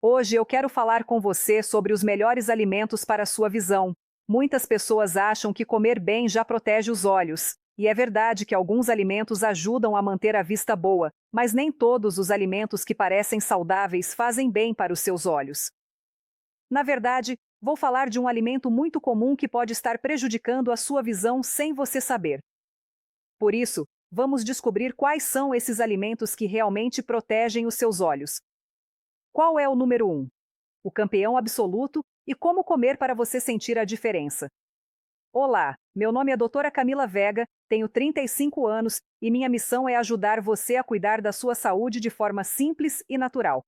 Hoje eu quero falar com você sobre os melhores alimentos para a sua visão. Muitas pessoas acham que comer bem já protege os olhos. E é verdade que alguns alimentos ajudam a manter a vista boa, mas nem todos os alimentos que parecem saudáveis fazem bem para os seus olhos. Na verdade, vou falar de um alimento muito comum que pode estar prejudicando a sua visão sem você saber. Por isso, vamos descobrir quais são esses alimentos que realmente protegem os seus olhos. Qual é o número 1? O campeão absoluto e como comer para você sentir a diferença. Olá, meu nome é doutora Camila Vega, tenho 35 anos e minha missão é ajudar você a cuidar da sua saúde de forma simples e natural.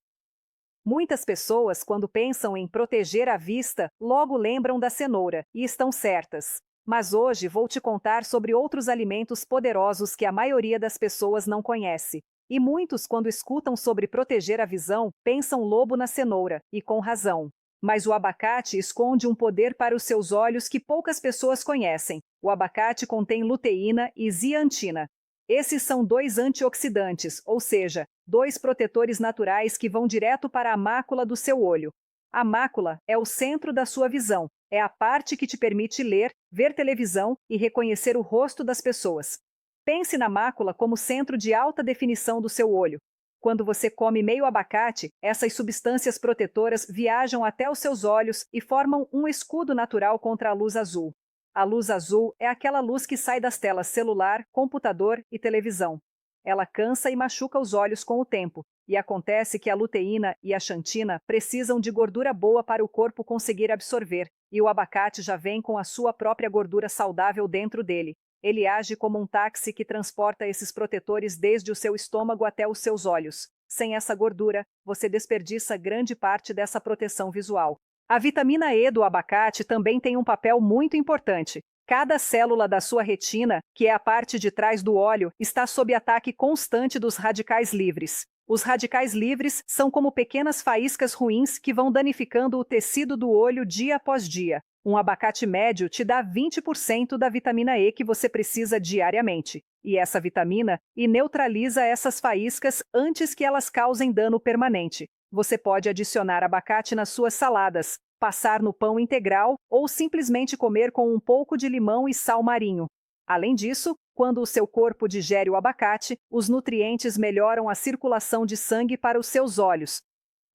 Muitas pessoas, quando pensam em proteger a vista, logo lembram da cenoura, e estão certas. Mas hoje vou te contar sobre outros alimentos poderosos que a maioria das pessoas não conhece. E muitos, quando escutam sobre proteger a visão, pensam logo na cenoura, e com razão. Mas o abacate esconde um poder para os seus olhos que poucas pessoas conhecem. O abacate contém luteína e zeaxantina. Esses são dois antioxidantes, ou seja, dois protetores naturais que vão direto para a mácula do seu olho. A mácula é o centro da sua visão, é a parte que te permite ler, ver televisão e reconhecer o rosto das pessoas. Pense na mácula como centro de alta definição do seu olho. Quando você come meio abacate, essas substâncias protetoras viajam até os seus olhos e formam um escudo natural contra a luz azul. A luz azul é aquela luz que sai das telas celular, computador e televisão. Ela cansa e machuca os olhos com o tempo, e acontece que a luteína e a xantina precisam de gordura boa para o corpo conseguir absorver, e o abacate já vem com a sua própria gordura saudável dentro dele. Ele age como um táxi que transporta esses protetores desde o seu estômago até os seus olhos. Sem essa gordura, você desperdiça grande parte dessa proteção visual. A vitamina E do abacate também tem um papel muito importante. Cada célula da sua retina, que é a parte de trás do olho, está sob ataque constante dos radicais livres. Os radicais livres são como pequenas faíscas ruins que vão danificando o tecido do olho dia após dia. Um abacate médio te dá 20% da vitamina E que você precisa diariamente. E essa vitamina neutraliza essas faíscas antes que elas causem dano permanente. Você pode adicionar abacate nas suas saladas, passar no pão integral ou simplesmente comer com um pouco de limão e sal marinho. Além disso, quando o seu corpo digere o abacate, os nutrientes melhoram a circulação de sangue para os seus olhos.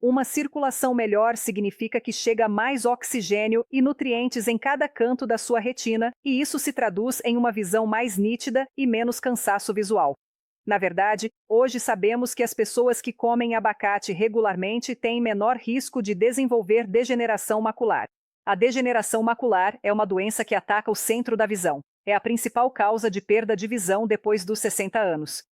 Uma circulação melhor significa que chega mais oxigênio e nutrientes em cada canto da sua retina, e isso se traduz em uma visão mais nítida e menos cansaço visual. Na verdade, hoje sabemos que as pessoas que comem abacate regularmente têm menor risco de desenvolver degeneração macular. A degeneração macular é uma doença que ataca o centro da visão. É a principal causa de perda de visão depois dos 60 anos.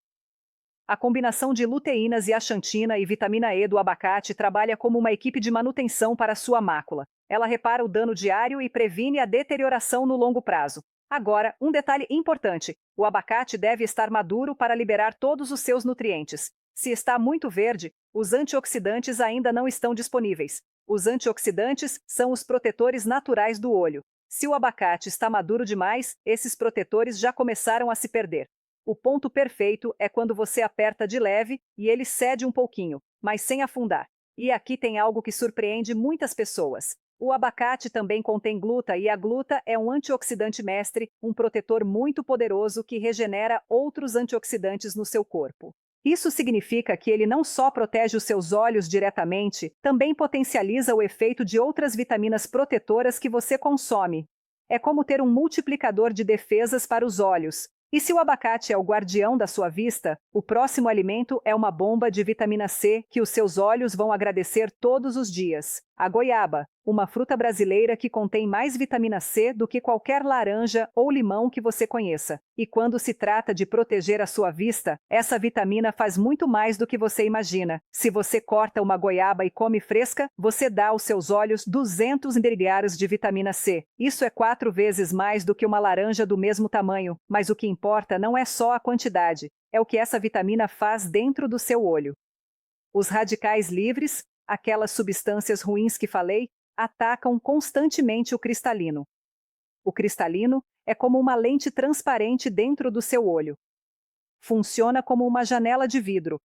A combinação de luteínas e axantina e vitamina E do abacate trabalha como uma equipe de manutenção para a sua mácula. Ela repara o dano diário e previne a deterioração no longo prazo. Agora, um detalhe importante: o abacate deve estar maduro para liberar todos os seus nutrientes. Se está muito verde, os antioxidantes ainda não estão disponíveis. Os antioxidantes são os protetores naturais do olho. Se o abacate está maduro demais, esses protetores já começaram a se perder. O ponto perfeito é quando você aperta de leve e ele cede um pouquinho, mas sem afundar. E aqui tem algo que surpreende muitas pessoas. O abacate também contém gluta e a gluta é um antioxidante mestre, um protetor muito poderoso que regenera outros antioxidantes no seu corpo. Isso significa que ele não só protege os seus olhos diretamente, também potencializa o efeito de outras vitaminas protetoras que você consome. É como ter um multiplicador de defesas para os olhos. E se o abacate é o guardião da sua vista, o próximo alimento é uma bomba de vitamina C que os seus olhos vão agradecer todos os dias. A goiaba, uma fruta brasileira que contém mais vitamina C do que qualquer laranja ou limão que você conheça. E quando se trata de proteger a sua vista, essa vitamina faz muito mais do que você imagina. Se você corta uma goiaba e come fresca, você dá aos seus olhos 200 ml de vitamina C. Isso é 4 vezes mais do que uma laranja do mesmo tamanho, mas o que importa não é só a quantidade, é o que essa vitamina faz dentro do seu olho. Os radicais livres, aquelas substâncias ruins que falei, atacam constantemente o cristalino. O cristalino é como uma lente transparente dentro do seu olho. Funciona como uma janela de vidro.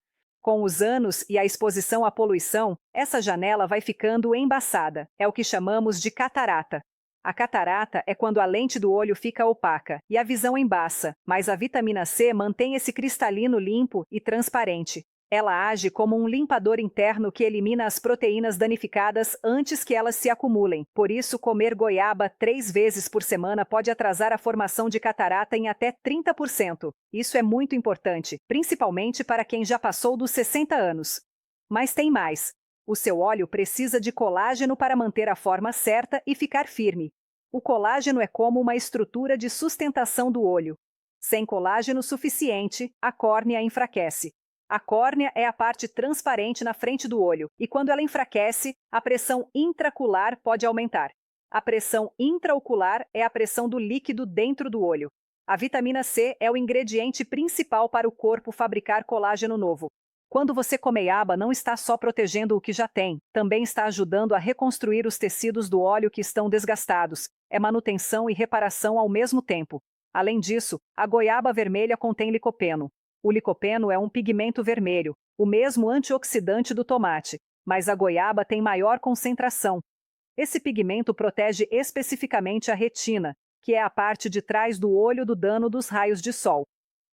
Com os anos e a exposição à poluição, essa janela vai ficando embaçada. É o que chamamos de catarata. A catarata é quando a lente do olho fica opaca e a visão embaça, mas a vitamina C mantém esse cristalino limpo e transparente. Ela age como um limpador interno que elimina as proteínas danificadas antes que elas se acumulem. Por isso, comer goiaba 3 vezes por semana pode atrasar a formação de catarata em até 30%. Isso é muito importante, principalmente para quem já passou dos 60 anos. Mas tem mais. O seu óleo precisa de colágeno para manter a forma certa e ficar firme. O colágeno é como uma estrutura de sustentação do olho. Sem colágeno suficiente, a córnea enfraquece. A córnea é a parte transparente na frente do olho, e quando ela enfraquece, a pressão intraocular pode aumentar. A pressão intraocular é a pressão do líquido dentro do olho. A vitamina C é o ingrediente principal para o corpo fabricar colágeno novo. Quando você come aba, não está só protegendo o que já tem, também está ajudando a reconstruir os tecidos do óleo que estão desgastados. É manutenção e reparação ao mesmo tempo. Além disso, a goiaba vermelha contém licopeno. O licopeno é um pigmento vermelho, o mesmo antioxidante do tomate, mas a goiaba tem maior concentração. Esse pigmento protege especificamente a retina, que é a parte de trás do olho do dano dos raios de sol.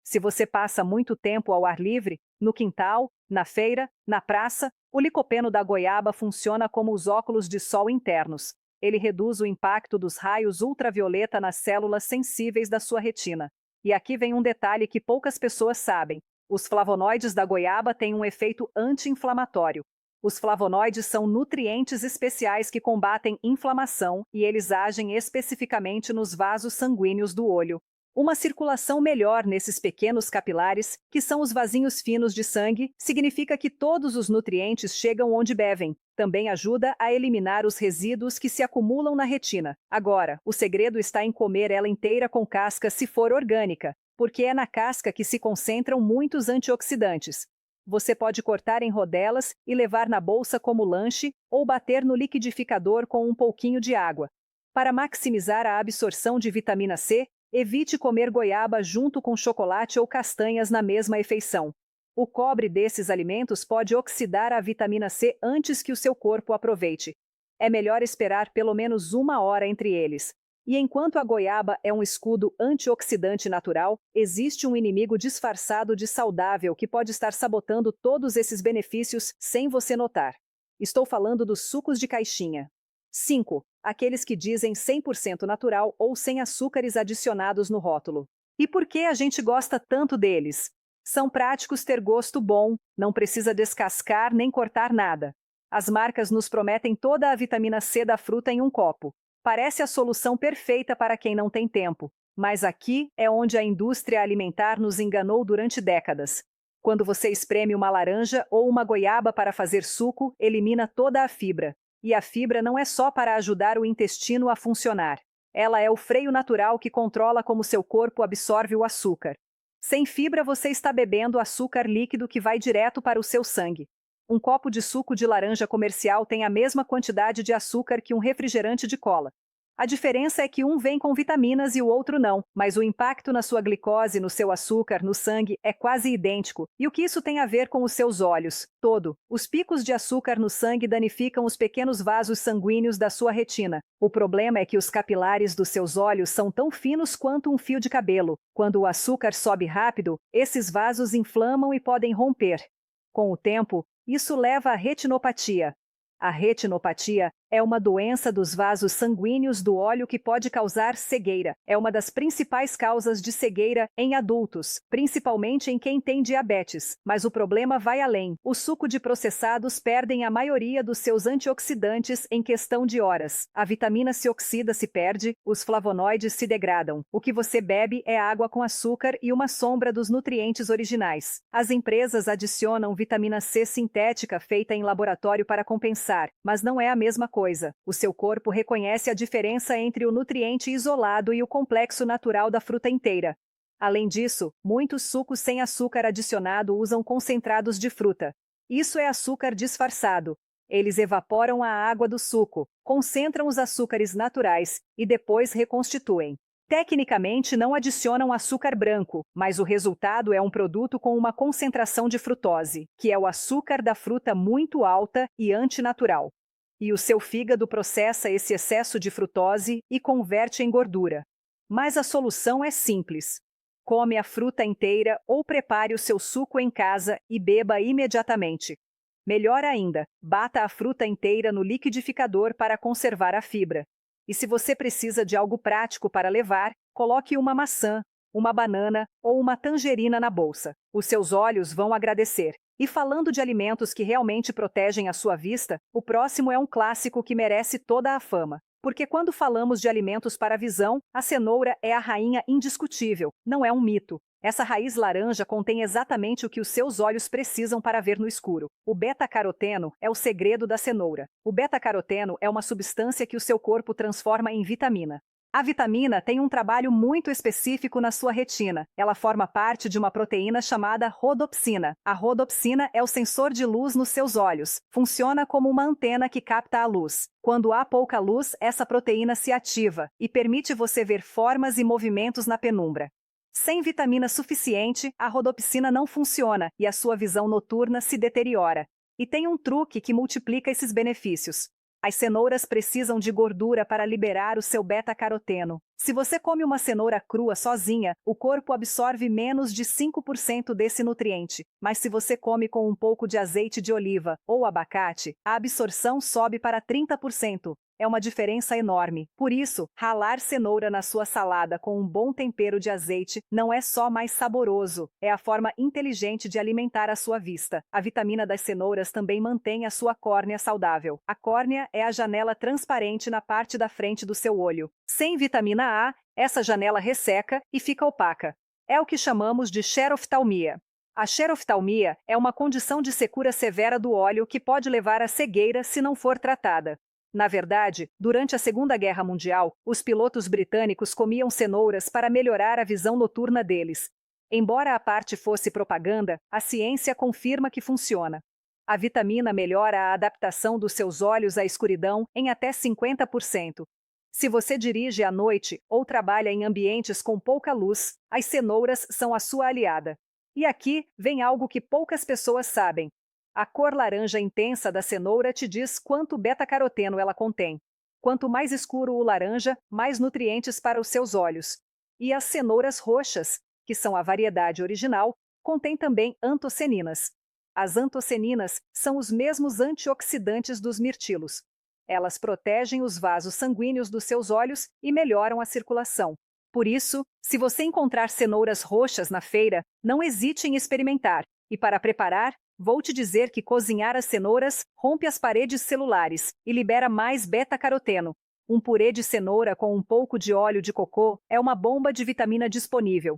Se você passa muito tempo ao ar livre, no quintal, na feira, na praça, o licopeno da goiaba funciona como os óculos de sol internos. Ele reduz o impacto dos raios ultravioleta nas células sensíveis da sua retina. E aqui vem um detalhe que poucas pessoas sabem. Os flavonoides da goiaba têm um efeito anti-inflamatório. Os flavonoides são nutrientes especiais que combatem inflamação e eles agem especificamente nos vasos sanguíneos do olho. Uma circulação melhor nesses pequenos capilares, que são os vasinhos finos de sangue, significa que todos os nutrientes chegam onde devem. Também ajuda a eliminar os resíduos que se acumulam na retina. Agora, o segredo está em comer ela inteira com casca se for orgânica, porque é na casca que se concentram muitos antioxidantes. Você pode cortar em rodelas e levar na bolsa como lanche ou bater no liquidificador com um pouquinho de água. Para maximizar a absorção de vitamina C, evite comer goiaba junto com chocolate ou castanhas na mesma refeição. O cobre desses alimentos pode oxidar a vitamina C antes que o seu corpo aproveite. É melhor esperar pelo menos 1 hora entre eles. E enquanto a goiaba é um escudo antioxidante natural, existe um inimigo disfarçado de saudável que pode estar sabotando todos esses benefícios sem você notar. Estou falando dos sucos de caixinha. 5. Aqueles que dizem 100% natural ou sem açúcares adicionados no rótulo. E por que a gente gosta tanto deles? São práticos, ter gosto bom, não precisa descascar nem cortar nada. As marcas nos prometem toda a vitamina C da fruta em um copo. Parece a solução perfeita para quem não tem tempo, mas aqui é onde a indústria alimentar nos enganou durante décadas. Quando você espreme uma laranja ou uma goiaba para fazer suco, elimina toda a fibra. E a fibra não é só para ajudar o intestino a funcionar. Ela é o freio natural que controla como seu corpo absorve o açúcar. Sem fibra, você está bebendo açúcar líquido que vai direto para o seu sangue. Um copo de suco de laranja comercial tem a mesma quantidade de açúcar que um refrigerante de cola. A diferença é que um vem com vitaminas e o outro não, mas o impacto na sua glicose, no seu açúcar, no sangue, é quase idêntico. E o que isso tem a ver com os seus olhos? Todo. Os picos de açúcar no sangue danificam os pequenos vasos sanguíneos da sua retina. O problema é que os capilares dos seus olhos são tão finos quanto um fio de cabelo. Quando o açúcar sobe rápido, esses vasos inflamam e podem romper. Com o tempo, isso leva à retinopatia. A retinopatia é uma doença dos vasos sanguíneos do olho que pode causar cegueira. É uma das principais causas de cegueira em adultos, principalmente em quem tem diabetes. Mas o problema vai além. Os sucos de processados perdem a maioria dos seus antioxidantes em questão de horas. A vitamina se oxida, se perde, os flavonoides se degradam. O que você bebe é água com açúcar e uma sombra dos nutrientes originais. As empresas adicionam vitamina C sintética feita em laboratório para compensar, mas não é a mesma coisa. O seu corpo reconhece a diferença entre o nutriente isolado e o complexo natural da fruta inteira. Além disso, muitos sucos sem açúcar adicionado usam concentrados de fruta. Isso é açúcar disfarçado. Eles evaporam a água do suco, concentram os açúcares naturais e depois reconstituem. Tecnicamente não adicionam açúcar branco, mas o resultado é um produto com uma concentração de frutose, que é o açúcar da fruta muito alta e antinatural. E o seu fígado processa esse excesso de frutose e converte em gordura. Mas a solução é simples. Come a fruta inteira ou prepare o seu suco em casa e beba imediatamente. Melhor ainda, bata a fruta inteira no liquidificador para conservar a fibra. E se você precisa de algo prático para levar, coloque uma maçã, uma banana ou uma tangerina na bolsa. Os seus olhos vão agradecer. E falando de alimentos que realmente protegem a sua vista, o próximo é um clássico que merece toda a fama. Porque quando falamos de alimentos para a visão, a cenoura é a rainha indiscutível, não é um mito. Essa raiz laranja contém exatamente o que os seus olhos precisam para ver no escuro. O beta-caroteno é o segredo da cenoura. O beta-caroteno é uma substância que o seu corpo transforma em vitamina. A vitamina tem um trabalho muito específico na sua retina. Ela forma parte de uma proteína chamada rodopsina. A rodopsina é o sensor de luz nos seus olhos. Funciona como uma antena que capta a luz. Quando há pouca luz, essa proteína se ativa e permite você ver formas e movimentos na penumbra. Sem vitamina suficiente, a rodopsina não funciona e a sua visão noturna se deteriora. E tem um truque que multiplica esses benefícios. As cenouras precisam de gordura para liberar o seu beta-caroteno. Se você come uma cenoura crua sozinha, o corpo absorve menos de 5% desse nutriente. Mas se você come com um pouco de azeite de oliva ou abacate, a absorção sobe para 30%. É uma diferença enorme. Por isso, ralar cenoura na sua salada com um bom tempero de azeite não é só mais saboroso, é a forma inteligente de alimentar a sua vista. A vitamina das cenouras também mantém a sua córnea saudável. A córnea é a janela transparente na parte da frente do seu olho. Sem vitamina A, essa janela resseca e fica opaca. É o que chamamos de xeroftalmia. A xeroftalmia é uma condição de secura severa do olho que pode levar à cegueira se não for tratada. Na verdade, durante a Segunda Guerra Mundial, os pilotos britânicos comiam cenouras para melhorar a visão noturna deles. Embora a parte fosse propaganda, a ciência confirma que funciona. A vitamina melhora a adaptação dos seus olhos à escuridão em até 50%. Se você dirige à noite ou trabalha em ambientes com pouca luz, as cenouras são a sua aliada. E aqui vem algo que poucas pessoas sabem. A cor laranja intensa da cenoura te diz quanto beta-caroteno ela contém. Quanto mais escuro o laranja, mais nutrientes para os seus olhos. E as cenouras roxas, que são a variedade original, contêm também antocianinas. As antocianinas são os mesmos antioxidantes dos mirtilos. Elas protegem os vasos sanguíneos dos seus olhos e melhoram a circulação. Por isso, se você encontrar cenouras roxas na feira, não hesite em experimentar. E para preparar, vou te dizer que cozinhar as cenouras rompe as paredes celulares e libera mais beta-caroteno. Um purê de cenoura com um pouco de óleo de cocô é uma bomba de vitamina disponível.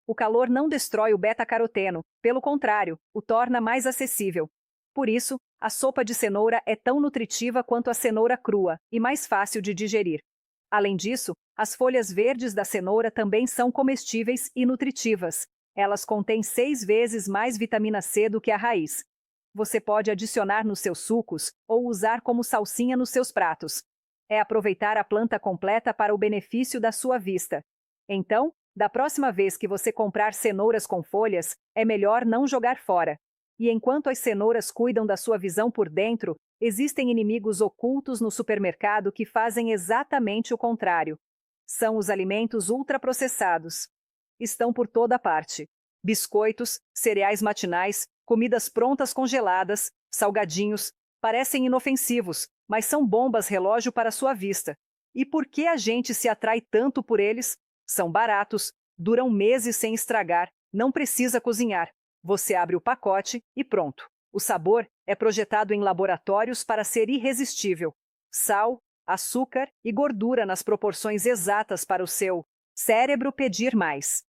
O calor não destrói o beta-caroteno, pelo contrário, o torna mais acessível. Por isso, a sopa de cenoura é tão nutritiva quanto a cenoura crua e mais fácil de digerir. Além disso, as folhas verdes da cenoura também são comestíveis e nutritivas. Elas contêm 6 vezes mais vitamina C do que a raiz. Você pode adicionar nos seus sucos ou usar como salsinha nos seus pratos. É aproveitar a planta completa para o benefício da sua vista. Então, da próxima vez que você comprar cenouras com folhas, é melhor não jogar fora. E enquanto as cenouras cuidam da sua visão por dentro, existem inimigos ocultos no supermercado que fazem exatamente o contrário. São os alimentos ultraprocessados. Estão por toda parte. Biscoitos, cereais matinais, comidas prontas congeladas, salgadinhos, parecem inofensivos, mas são bombas relógio para sua vista. E por que a gente se atrai tanto por eles? São baratos, duram meses sem estragar, não precisa cozinhar. Você abre o pacote e pronto. O sabor é projetado em laboratórios para ser irresistível. Sal, açúcar e gordura nas proporções exatas para o seu cérebro pedir mais.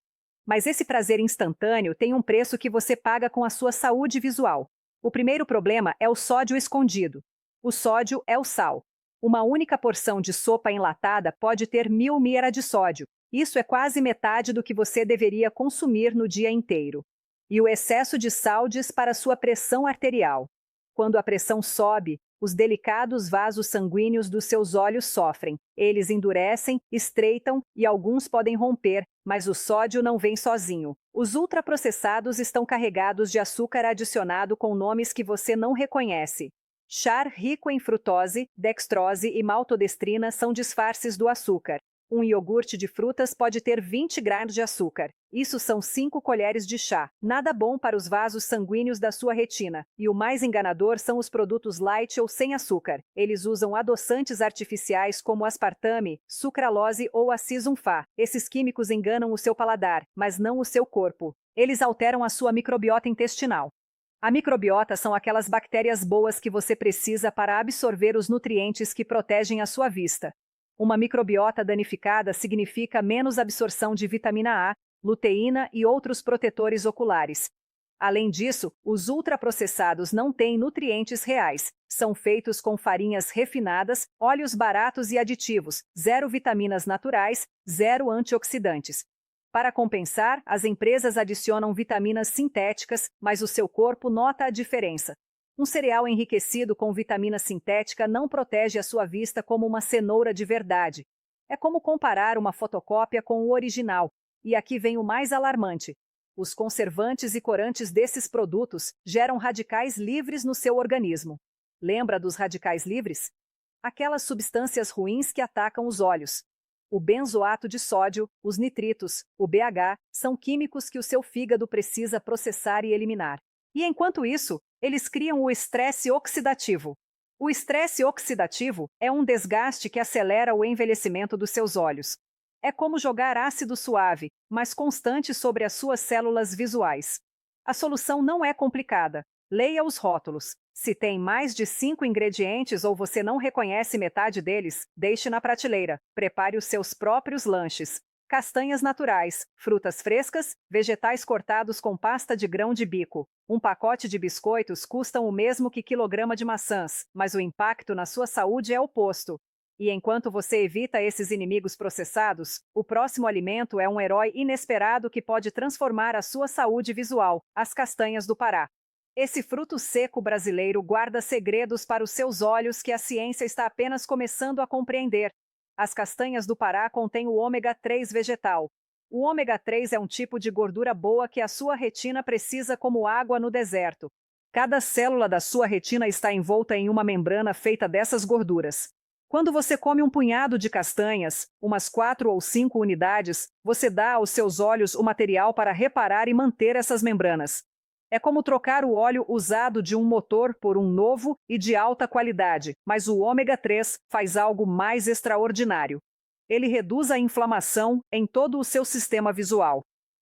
Mas esse prazer instantâneo tem um preço que você paga com a sua saúde visual. O primeiro problema é o sódio escondido. O sódio é o sal. Uma única porção de sopa enlatada pode ter 1000 mg de sódio. Isso é quase metade do que você deveria consumir no dia inteiro. E o excesso de sal dispara sua pressão arterial. Quando a pressão sobe, Os delicados vasos sanguíneos dos seus olhos sofrem. Eles endurecem, estreitam e alguns podem romper, mas o sódio não vem sozinho. Os ultraprocessados estão carregados de açúcar adicionado com nomes que você não reconhece. Char rico em frutose, dextrose e maltodestrina são disfarces do açúcar. Um iogurte de frutas pode ter 20 gramas de açúcar. Isso são 5 colheres de chá. Nada bom para os vasos sanguíneos da sua retina. E o mais enganador são os produtos light ou sem açúcar. Eles usam adoçantes artificiais como aspartame, sucralose ou acisumfá. Esses químicos enganam o seu paladar, mas não o seu corpo. Eles alteram a sua microbiota intestinal. A microbiota são aquelas bactérias boas que você precisa para absorver os nutrientes que protegem a sua vista. Uma microbiota danificada significa menos absorção de vitamina A, luteína e outros protetores oculares. Além disso, os ultraprocessados não têm nutrientes reais. São feitos com farinhas refinadas, óleos baratos e aditivos, zero vitaminas naturais, zero antioxidantes. Para compensar, as empresas adicionam vitaminas sintéticas, mas o seu corpo nota a diferença. Um cereal enriquecido com vitamina sintética não protege a sua vista como uma cenoura de verdade. É como comparar uma fotocópia com o original. E aqui vem o mais alarmante. Os conservantes e corantes desses produtos geram radicais livres no seu organismo. Lembra dos radicais livres? Aquelas substâncias ruins que atacam os olhos. O benzoato de sódio, os nitritos, o BH, são químicos que o seu fígado precisa processar e eliminar. E enquanto isso, eles criam o estresse oxidativo. O estresse oxidativo é um desgaste que acelera o envelhecimento dos seus olhos. É como jogar ácido suave, mas constante sobre as suas células visuais. A solução não é complicada. Leia os rótulos. Se tem mais de 5 ingredientes ou você não reconhece metade deles, deixe na prateleira. Prepare os seus próprios lanches. Castanhas naturais, frutas frescas, vegetais cortados com pasta de grão de bico. Um pacote de biscoitos custa o mesmo que quilograma de maçãs, mas o impacto na sua saúde é oposto. E enquanto você evita esses inimigos processados, o próximo alimento é um herói inesperado que pode transformar a sua saúde visual, as castanhas do Pará. Esse fruto seco brasileiro guarda segredos para os seus olhos que a ciência está apenas começando a compreender. As castanhas do Pará contêm o ômega 3 vegetal. O ômega 3 é um tipo de gordura boa que a sua retina precisa como água no deserto. Cada célula da sua retina está envolta em uma membrana feita dessas gorduras. Quando você come um punhado de castanhas, umas 4 ou 5 unidades, você dá aos seus olhos o material para reparar e manter essas membranas. É como trocar o óleo usado de um motor por um novo e de alta qualidade, mas o ômega 3 faz algo mais extraordinário. Ele reduz a inflamação em todo o seu sistema visual.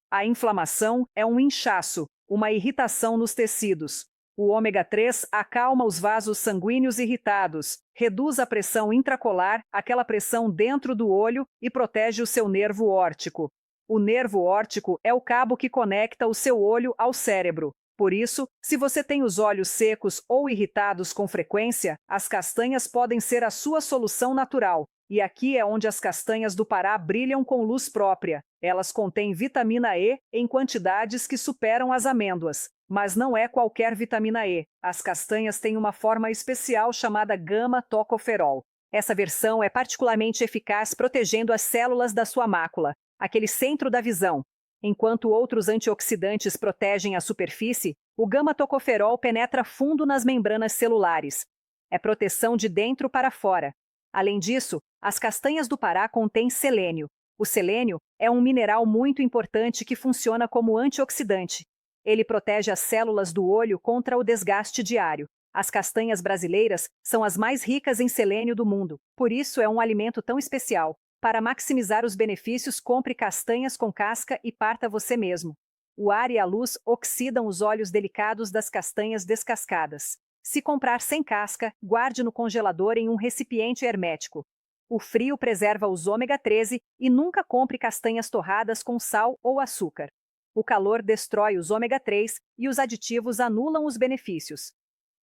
A inflamação é um inchaço, uma irritação nos tecidos. O ômega 3 acalma os vasos sanguíneos irritados, reduz a pressão intraocular, aquela pressão dentro do olho, e protege o seu nervo óptico. O nervo óptico é o cabo que conecta o seu olho ao cérebro. Por isso, se você tem os olhos secos ou irritados com frequência, as castanhas podem ser a sua solução natural. E aqui é onde as castanhas do Pará brilham com luz própria. Elas contêm vitamina E em quantidades que superam as amêndoas. Mas não é qualquer vitamina E. As castanhas têm uma forma especial chamada gama-tocoferol. Essa versão é particularmente eficaz protegendo as células da sua mácula, aquele centro da visão. Enquanto outros antioxidantes protegem a superfície, o gama-tocoferol penetra fundo nas membranas celulares. É proteção de dentro para fora. Além disso, as castanhas do Pará contêm selênio. O selênio é um mineral muito importante que funciona como antioxidante. Ele protege as células do olho contra o desgaste diário. As castanhas brasileiras são as mais ricas em selênio do mundo. Por isso é um alimento tão especial. Para maximizar os benefícios, compre castanhas com casca e parta você mesmo. O ar e a luz oxidam os óleos delicados das castanhas descascadas. Se comprar sem casca, guarde no congelador em um recipiente hermético. O frio preserva os ômega 13 e nunca compre castanhas torradas com sal ou açúcar. O calor destrói os ômega 3 e os aditivos anulam os benefícios.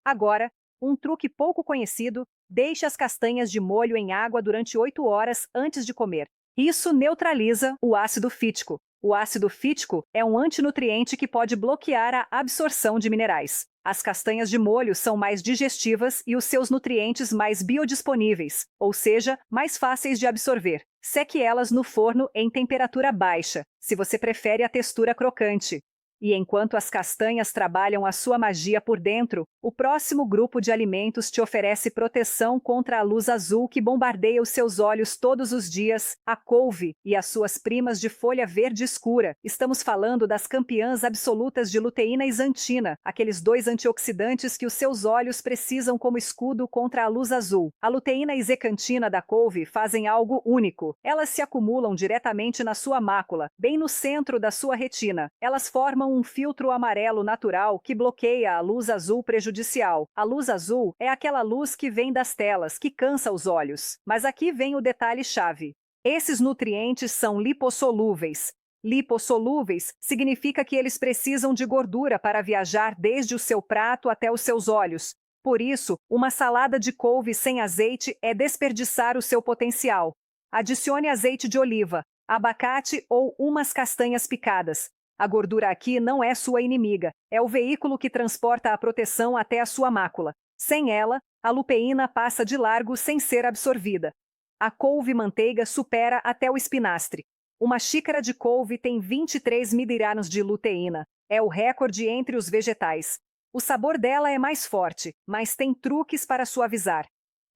Agora, um truque pouco conhecido: deixe as castanhas de molho em água durante 8 horas antes de comer. Isso neutraliza o ácido fítico. O ácido fítico é um antinutriente que pode bloquear a absorção de minerais. As castanhas de molho são mais digestivas e os seus nutrientes mais biodisponíveis, ou seja, mais fáceis de absorver. Seque elas no forno em temperatura baixa, se você prefere a textura crocante. E enquanto as castanhas trabalham a sua magia por dentro, o próximo grupo de alimentos te oferece proteção contra a luz azul que bombardeia os seus olhos todos os dias, a couve e as suas primas de folha verde escura. Estamos falando das campeãs absolutas de luteína e xantina, aqueles dois antioxidantes que os seus olhos precisam como escudo contra a luz azul. A luteína e zeaxantina da couve fazem algo único. Elas se acumulam diretamente na sua mácula, bem no centro da sua retina. Elas formam um filtro amarelo natural que bloqueia a luz azul prejudicial. A luz azul é aquela luz que vem das telas, que cansa os olhos. Mas aqui vem o detalhe-chave. Esses nutrientes são lipossolúveis. Lipossolúveis significa que eles precisam de gordura para viajar desde o seu prato até os seus olhos. Por isso, uma salada de couve sem azeite é desperdiçar o seu potencial. Adicione azeite de oliva, abacate ou umas castanhas picadas. A gordura aqui não é sua inimiga, é o veículo que transporta a proteção até a sua mácula. Sem ela, a luteína passa de largo sem ser absorvida. A couve-manteiga supera até o espinastre. Uma xícara de couve tem 23 miligramas de luteína. É o recorde entre os vegetais. O sabor dela é mais forte, mas tem truques para suavizar.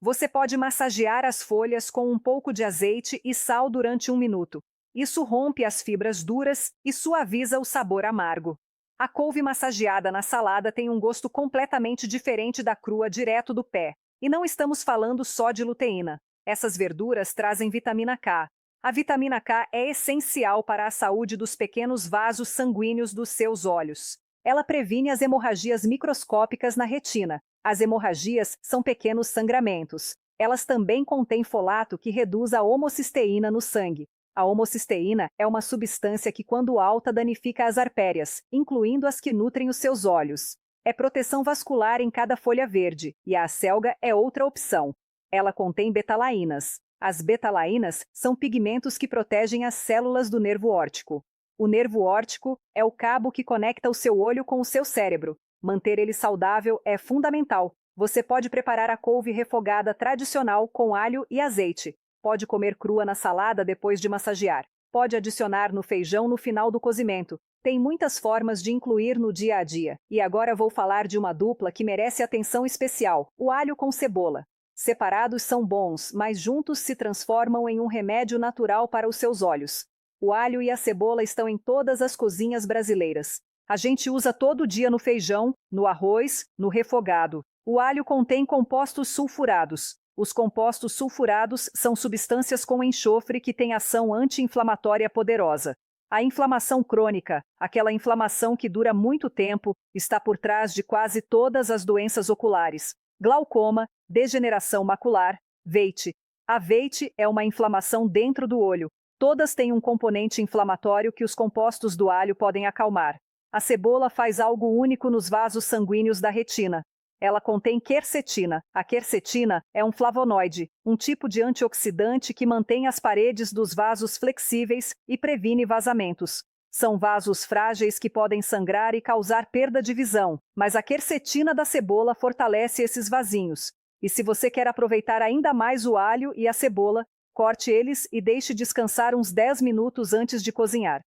Você pode massagear as folhas com um pouco de azeite e sal durante 1 minuto. Isso rompe as fibras duras e suaviza o sabor amargo. A couve massageada na salada tem um gosto completamente diferente da crua direto do pé. E não estamos falando só de luteína. Essas verduras trazem vitamina K. A vitamina K é essencial para a saúde dos pequenos vasos sanguíneos dos seus olhos. Ela previne as hemorragias microscópicas na retina. As hemorragias são pequenos sangramentos. Elas também contêm folato que reduz a homocisteína no sangue. A homocisteína é uma substância que, quando alta, danifica as artérias, incluindo as que nutrem os seus olhos. É proteção vascular em cada folha verde, e a acelga é outra opção. Ela contém betalainas. As betalainas são pigmentos que protegem as células do nervo óptico. O nervo óptico é o cabo que conecta o seu olho com o seu cérebro. Manter ele saudável é fundamental. Você pode preparar a couve refogada tradicional com alho e azeite. Pode comer crua na salada depois de massagear. Pode adicionar no feijão no final do cozimento. Tem muitas formas de incluir no dia a dia. E agora vou falar de uma dupla que merece atenção especial: o alho com cebola. Separados são bons, mas juntos se transformam em um remédio natural para os seus olhos. O alho e a cebola estão em todas as cozinhas brasileiras. A gente usa todo dia no feijão, no arroz, no refogado. O alho contém compostos sulfurados. Os compostos sulfurados são substâncias com enxofre que têm ação anti-inflamatória poderosa. A inflamação crônica, aquela inflamação que dura muito tempo, está por trás de quase todas as doenças oculares. Glaucoma, degeneração macular, veite. A veite é uma inflamação dentro do olho. Todas têm um componente inflamatório que os compostos do alho podem acalmar. A cebola faz algo único nos vasos sanguíneos da retina. Ela contém quercetina. A quercetina é um flavonoide, um tipo de antioxidante que mantém as paredes dos vasos flexíveis e previne vazamentos. São vasos frágeis que podem sangrar e causar perda de visão, mas a quercetina da cebola fortalece esses vasinhos. E se você quer aproveitar ainda mais o alho e a cebola, corte eles e deixe descansar uns 10 minutos antes de cozinhar.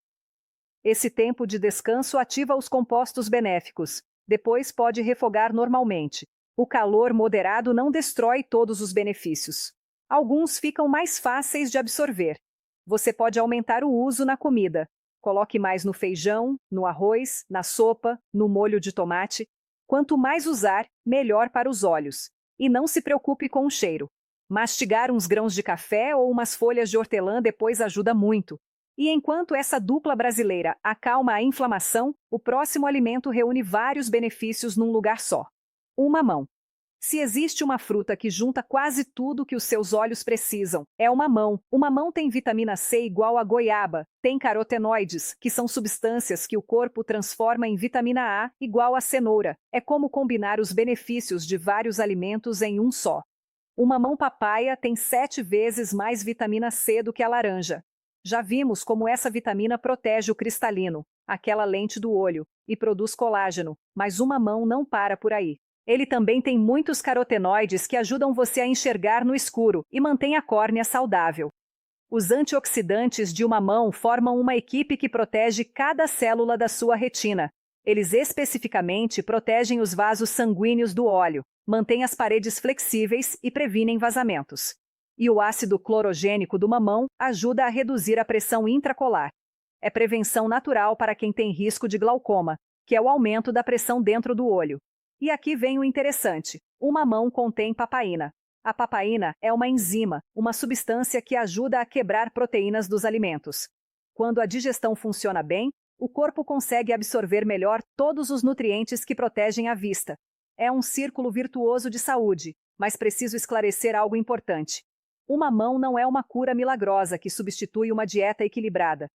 Esse tempo de descanso ativa os compostos benéficos. Depois pode refogar normalmente. O calor moderado não destrói todos os benefícios. Alguns ficam mais fáceis de absorver. Você pode aumentar o uso na comida. Coloque mais no feijão, no arroz, na sopa, no molho de tomate. Quanto mais usar, melhor para os olhos. E não se preocupe com o cheiro. Mastigar uns grãos de café ou umas folhas de hortelã depois ajuda muito. E enquanto essa dupla brasileira acalma a inflamação, o próximo alimento reúne vários benefícios num lugar só. O mamão. Se existe uma fruta que junta quase tudo que os seus olhos precisam, é o mamão. O mamão tem vitamina C igual a goiaba, tem carotenoides, que são substâncias que o corpo transforma em vitamina A igual a cenoura. É como combinar os benefícios de vários alimentos em um só. O mamão papaya tem 7 vezes mais vitamina C do que a laranja. Já vimos como essa vitamina protege o cristalino, aquela lente do olho, e produz colágeno, mas o mamão não para por aí. Ele também tem muitos carotenoides que ajudam você a enxergar no escuro e mantém a córnea saudável. Os antioxidantes de um mamão formam uma equipe que protege cada célula da sua retina. Eles especificamente protegem os vasos sanguíneos do óleo, mantêm as paredes flexíveis e previnem vazamentos. E o ácido clorogênico do mamão ajuda a reduzir a pressão intraocular. É prevenção natural para quem tem risco de glaucoma, que é o aumento da pressão dentro do olho. E aqui vem o interessante: o mamão contém papaína. A papaína é uma enzima, uma substância que ajuda a quebrar proteínas dos alimentos. Quando a digestão funciona bem, o corpo consegue absorver melhor todos os nutrientes que protegem a vista. É um círculo virtuoso de saúde, mas preciso esclarecer algo importante. O mamão não é uma cura milagrosa que substitui uma dieta equilibrada.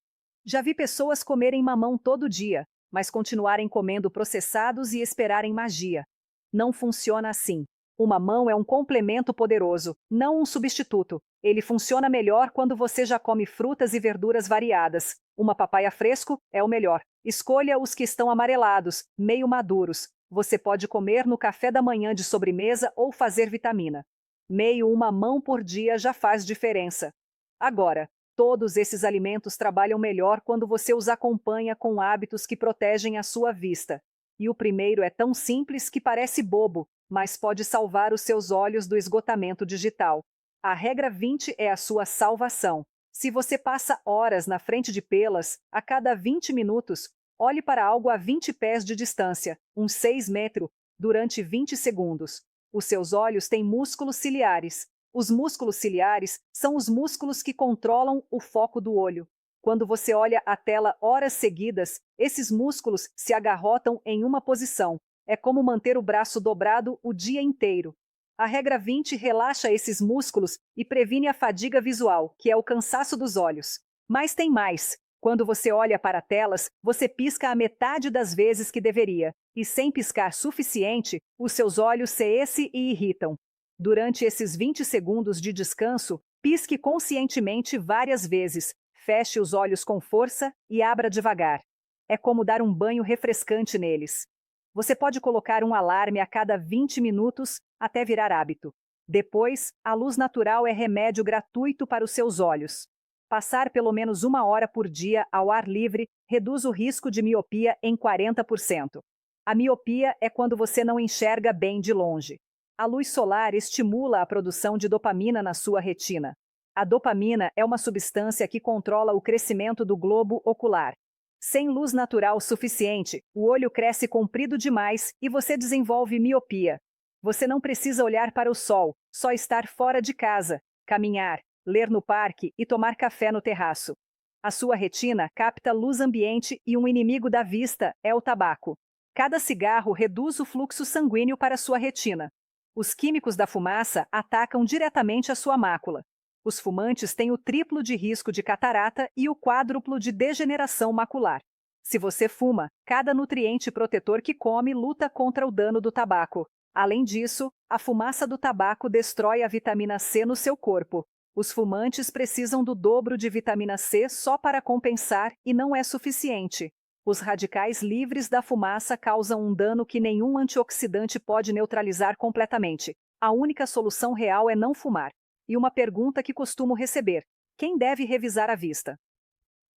Já vi pessoas comerem mamão todo dia, mas continuarem comendo processados e esperarem magia. Não funciona assim. O mamão é um complemento poderoso, não um substituto. Ele funciona melhor quando você já come frutas e verduras variadas. Uma papaya fresco é o melhor. Escolha os que estão amarelados, meio maduros. Você pode comer no café da manhã de sobremesa ou fazer vitamina. Meio um mamão por dia já faz diferença. Agora, todos esses alimentos trabalham melhor quando você os acompanha com hábitos que protegem a sua vista. E o primeiro é tão simples que parece bobo, mas pode salvar os seus olhos do esgotamento digital. A regra 20 é a sua salvação. Se você passa horas na frente de pelas, a cada 20 minutos, olhe para algo a 20 pés de distância, uns 6 metros, durante 20 segundos. Os seus olhos têm músculos ciliares. Os músculos ciliares são os músculos que controlam o foco do olho. Quando você olha a tela horas seguidas, esses músculos se agarrotam em uma posição. É como manter o braço dobrado o dia inteiro. A regra 20 relaxa esses músculos e previne a fadiga visual, que é o cansaço dos olhos. Mas tem mais. Quando você olha para telas, você pisca a metade das vezes que deveria, e sem piscar suficiente, os seus olhos se irritam. Durante esses 20 segundos de descanso, pisque conscientemente várias vezes, feche os olhos com força e abra devagar. É como dar um banho refrescante neles. Você pode colocar um alarme a cada 20 minutos até virar hábito. Depois, a luz natural é remédio gratuito para os seus olhos. Passar pelo menos 1 hora por dia ao ar livre reduz o risco de miopia em 40%. A miopia é quando você não enxerga bem de longe. A luz solar estimula a produção de dopamina na sua retina. A dopamina é uma substância que controla o crescimento do globo ocular. Sem luz natural suficiente, o olho cresce comprido demais e você desenvolve miopia. Você não precisa olhar para o sol, só estar fora de casa, caminhar, ler no parque e tomar café no terraço. A sua retina capta luz ambiente e um inimigo da vista é o tabaco. Cada cigarro reduz o fluxo sanguíneo para sua retina. Os químicos da fumaça atacam diretamente a sua mácula. Os fumantes têm o triplo de risco de catarata e o quádruplo de degeneração macular. Se você fuma, cada nutriente protetor que come luta contra o dano do tabaco. Além disso, a fumaça do tabaco destrói a vitamina C no seu corpo. Os fumantes precisam do dobro de vitamina C só para compensar e não é suficiente. Os radicais livres da fumaça causam um dano que nenhum antioxidante pode neutralizar completamente. A única solução real é não fumar. E uma pergunta que costumo receber: quem deve revisar a vista?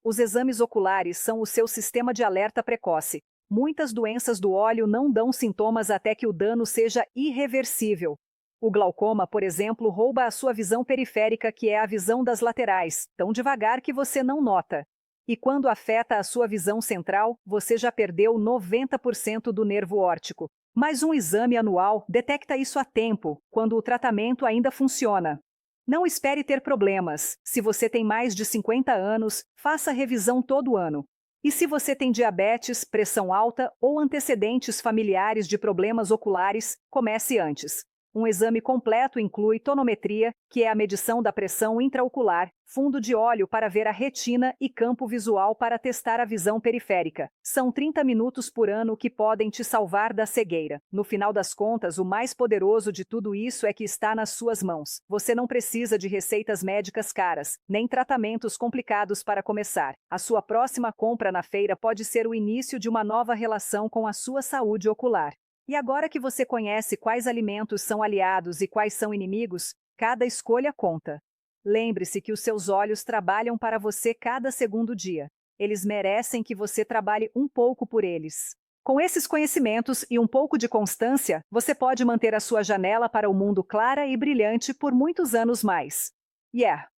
Os exames oculares são o seu sistema de alerta precoce. Muitas doenças do olho não dão sintomas até que o dano seja irreversível. O glaucoma, por exemplo, rouba a sua visão periférica, que é a visão das laterais, tão devagar que você não nota. E quando afeta a sua visão central, você já perdeu 90% do nervo óptico. Mas um exame anual detecta isso a tempo, quando o tratamento ainda funciona. Não espere ter problemas. Se você tem mais de 50 anos, faça revisão todo ano. E se você tem diabetes, pressão alta ou antecedentes familiares de problemas oculares, comece antes. Um exame completo inclui tonometria, que é a medição da pressão intraocular, fundo de olho para ver a retina e campo visual para testar a visão periférica. São 30 minutos por ano que podem te salvar da cegueira. No final das contas, o mais poderoso de tudo isso é que está nas suas mãos. Você não precisa de receitas médicas caras, nem tratamentos complicados para começar. A sua próxima compra na feira pode ser o início de uma nova relação com a sua saúde ocular. E agora que você conhece quais alimentos são aliados e quais são inimigos, cada escolha conta. Lembre-se que os seus olhos trabalham para você cada segundo dia. Eles merecem que você trabalhe um pouco por eles. Com esses conhecimentos e um pouco de constância, você pode manter a sua janela para o mundo clara e brilhante por muitos anos mais. Yeah!